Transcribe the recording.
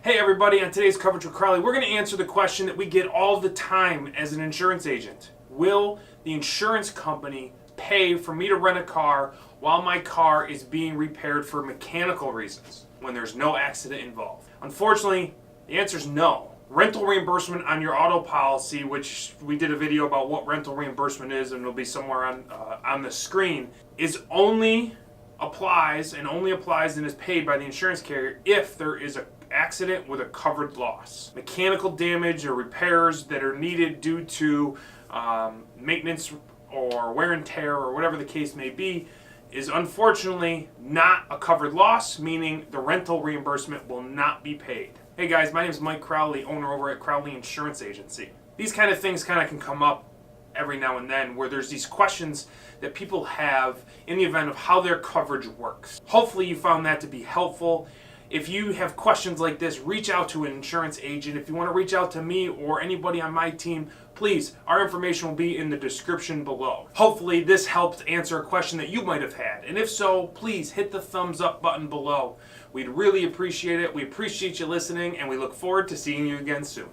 Hey everybody, on today's Coverage with Crowley, we're going to answer the question that we get all the time as an insurance agent. Will the insurance company pay for me to rent a car while my car is being repaired for mechanical reasons when there's no accident involved? Unfortunately, the answer is no. Rental reimbursement on your auto policy, which we did a video about what rental reimbursement is and it'll be somewhere on the screen, only applies and is paid by the insurance carrier if there is an accident with a covered loss. Mechanical damage or repairs that are needed due to maintenance or wear and tear or whatever the case may be is unfortunately not a covered loss, meaning the rental reimbursement will not be paid. Hey guys, my name is Mike Crowley, owner over at Crowley Insurance Agency. These kind of things can come up every now and then where there's these questions that people have in the event of how their coverage works. Hopefully you found that to be helpful. If you have questions like this, reach out to an insurance agent. If you want to reach out to me or anybody on my team, please, our information will be in the description below. Hopefully this helped answer a question that you might have had. And if so, please hit the thumbs up button below. We'd really appreciate it. We appreciate you listening, and we look forward to seeing you again soon.